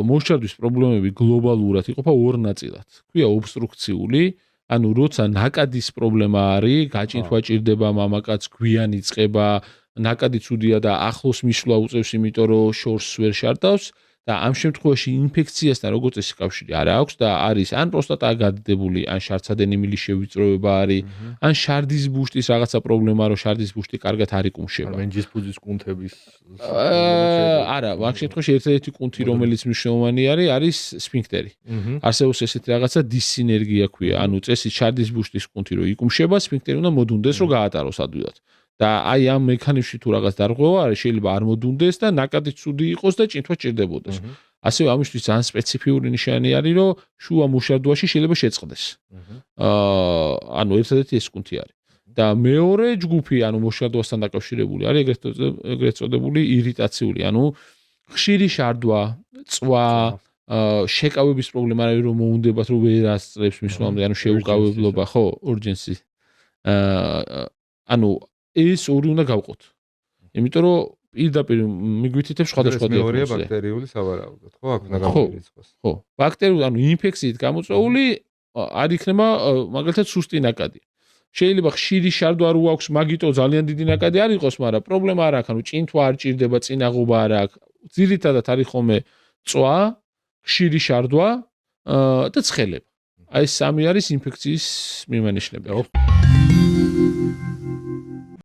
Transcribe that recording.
მოსჭარდის პრობლემები გლობალურად იყოფა ორ ნაწილად. ქვია ობსტრუქციული, ანუ როცა ნაკადის პრობლემა არის, გაჭირთვა ჭირდება მამაკაც, გვიანი წყება, ნაკადი ცუდია და ახლოს მისვლა უწევს, იმიტომ რომ შორს ვერ შარტავს და ამ შემთხვევაში ინფექციასთან როგორც წესი კავშირი არ აქვს და არის ან პროსტატაა გადიდებული, ან შარცადენი მილის შევიწროება არის, ან შარდის ბუშტის რაღაცა პრობლემა, რომ შარდის ბუშტი კარგად არ იკუმშება. მენჯის ფუძის კუნთების არა, მაგ შემთხვევაში ერთ-ერთი კუნთი, რომელიც მნიშვნელოვანი არის სფინქტერი. არსებობს ესეთი რაღაცა დისსინერგია ქვია, ანუ წესით შარდის ბუშტის კუნთი რო იკუმშება, სფინქტერი უნდა მოდუნდეს, რომ გაატაროს ადვილად. და აი ამ მექანიზმში თუ რაღაც დარღვევა არის, შეიძლება არ მოდუნდეს და ნაკადი ცუდი იყოს და ჭინთვა ჭირდებოდეს. ასევე ამისთვის ძალიან სპეციფიური ნიშანი არის, რომ შუა მუშარდუაში შეიძლება შეწყდეს. ანუ ერთადერთი ეს კუნთი არის. და მეორე ჯგუფი, ანუ მუშარდუასთან დაკავშირებული არის ეგრეთ წოდებული ირიტაციული, ანუ ხშირი შარდვა, წვა, შეკავების პრობლემა არის, რომ მოუნდებათ, რომ ვერ ასწრებს მისვლამდე, ანუ შეუკავებლობა, ხო, urgency. ანუ ეს ორი უნდა გავყოთ. იმიტომ რომ პირდაპირ მიგვითითებს სხვადასხვა მეორეა ბაქტერიული სავარაუდოდ, ხო, აქ უნდა გამორიცხოს. ხო, ბაქტერიული, ანუ ინფექციით გამოწვეული არ იქნება მაგალითად სუსტი ნაკადი. შეიძლება ხშირი შარდვა რო აქვს, მაგიტო ძალიან დიდი ნაკადი არ იყოს, მაგრამ პრობლემა არ აქვს, ანუ ჭინთვა არ ჭირდება, წინაღობა არ აქვს. ძირითადად არის ხოლმე წვა, ხშირი შარდვა და ცხელება. აი ეს სამი არის ინფექციის მიმანიშნებელი.